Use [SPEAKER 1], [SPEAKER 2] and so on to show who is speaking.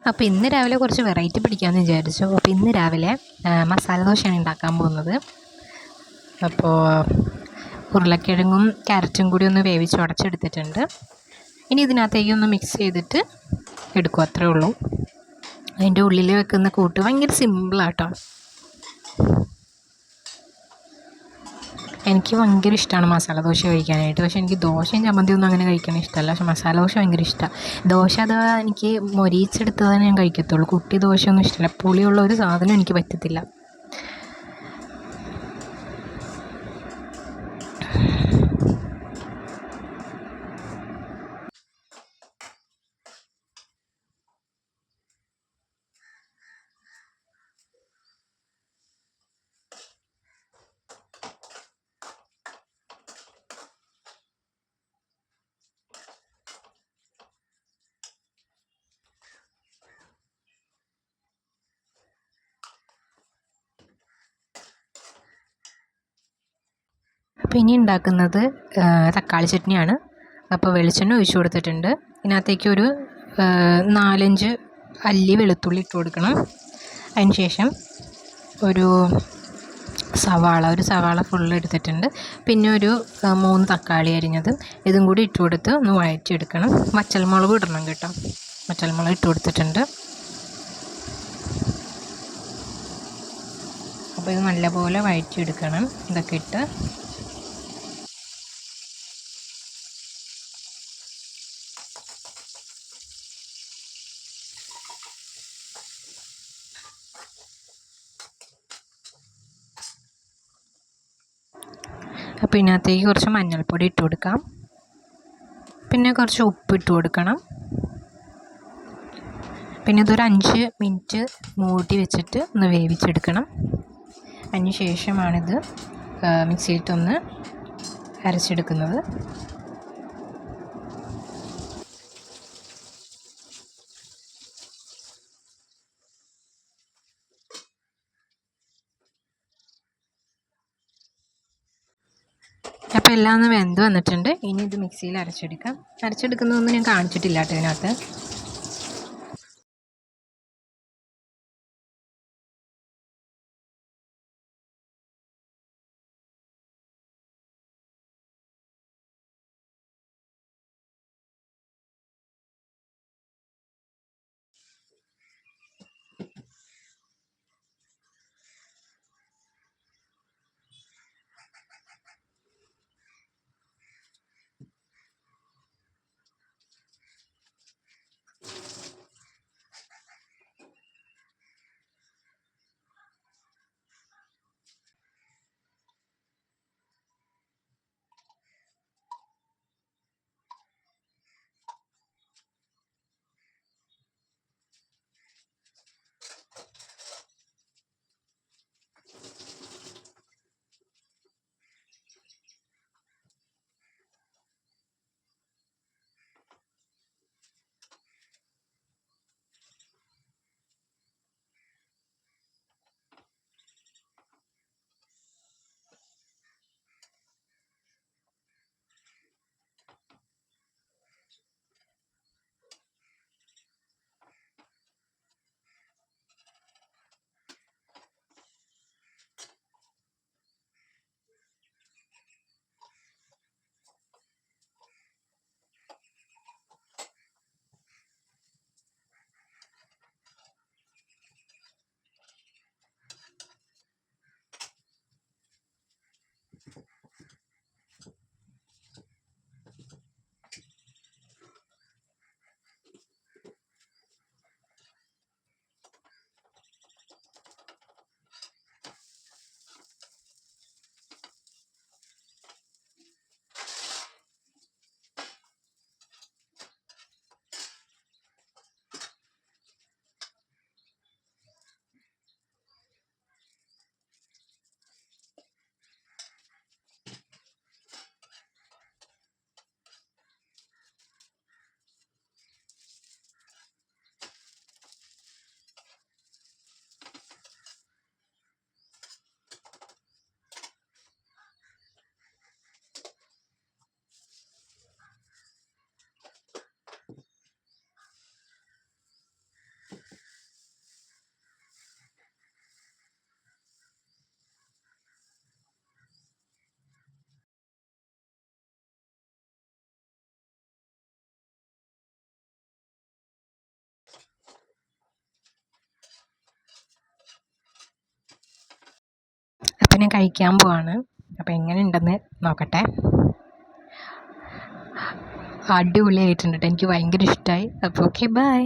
[SPEAKER 1] അപ്പോൾ ഇന്ന് രാവിലെ കുറച്ച് വെറൈറ്റി പിടിക്കാമെന്ന് വിചാരിച്ചു. അപ്പോൾ ഇന്ന് രാവിലെ മസാല ദോശയാണ് ഉണ്ടാക്കാൻ പോകുന്നത്. അപ്പോൾ ഉരുളക്കിഴങ്ങും ക്യാരറ്റും കൂടി ഒന്ന് വേവിച്ച് ഉടച്ചെടുത്തിട്ടുണ്ട്. ഇനി ഇതിനകത്തേക്ക് ഒന്ന് മിക്സ് ചെയ്തിട്ട് എടുക്കും, അത്രേ ഉള്ളൂ. അതിൻ്റെ ഉള്ളിൽ വെക്കുന്ന കൂട്ട് ഭയങ്കര സിമ്പിളാട്ടോ. എനിക്ക് ഭയങ്കര ഇഷ്ടമാണ് മസാല ദോശ കഴിക്കാനായിട്ട്. പക്ഷേ എനിക്ക് ദോശയും ചമ്മന്തിയും ഒന്നും അങ്ങനെ കഴിക്കാൻ ഇഷ്ടമല്ല. പക്ഷേ മസാല ദോശ ഭയങ്കര ഇഷ്ടമാണ്. ദോശ അഥവാ എനിക്ക് മൊരിയിച്ചെടുത്തതേ ഞാൻ കഴിക്കത്തുള്ളൂ. കുട്ടി ദോശയൊന്നും ഇഷ്ടമല്ല. പുളിയുള്ള ഒരു സാധനം എനിക്ക് പറ്റത്തില്ല. അപ്പോൾ ഇനി ഉണ്ടാക്കുന്നത് തക്കാളി ചട്നിയാണ്. അപ്പോൾ വെളിച്ചെണ്ണ ഒഴിച്ചു കൊടുത്തിട്ടുണ്ട്. ഇതിനകത്തേക്ക് ഒരു 4-5 അല്ലി വെളുത്തുള്ളി ഇട്ട് കൊടുക്കണം. അതിന് ശേഷം ഒരു സവാള ഫുള്ള് എടുത്തിട്ടുണ്ട്. പിന്നെ ഒരു 3 തക്കാളി അരിഞ്ഞത് ഇതും കൂടി ഇട്ട് കൊടുത്ത് ഒന്ന് വഴറ്റിയെടുക്കണം. വറ്റൽമുളക് ഇടണം കേട്ടോ. വറ്റൽമുളക് ഇട്ട് കൊടുത്തിട്ടുണ്ട്. അപ്പോൾ ഇത് നല്ലപോലെ വഴറ്റിയെടുക്കണം. ഇതൊക്കെ ഇട്ട് അപ്പോൾ ഇതിനകത്തേക്ക് കുറച്ച് മഞ്ഞൾപ്പൊടി ഇട്ട് കൊടുക്കാം. പിന്നെ കുറച്ച് ഉപ്പ് ഇട്ട് കൊടുക്കണം. പിന്നെ ഇതൊരു 5 മിനിറ്റ് മൂടി വെച്ചിട്ട് ഒന്ന് വേവിച്ചെടുക്കണം. അതിന് ശേഷമാണിത് മിക്സിയിലിട്ടൊന്ന് അരച്ചെടുക്കുന്നത്. അപ്പോൾ എല്ലാം ഒന്ന് വെന്ത് വന്നിട്ടുണ്ട്. ഇനി ഇത് മിക്സിയിൽ അരച്ചെടുക്കാം. അരച്ചെടുക്കുന്നതൊന്നും ഞാൻ കാണിച്ചിട്ടില്ല കേട്ടോ ഇതിനകത്ത്. കഴിക്കാൻ പോവാണ്. അപ്പോൾ എങ്ങനെ ഉണ്ടെന്ന് നോക്കട്ടെ. അടിപൊളിയായിട്ടുണ്ട് കേട്ടോ, എനിക്ക് ഭയങ്കര ഇഷ്ടമായി. അപ്പോൾ ഓക്കെ, ബൈ.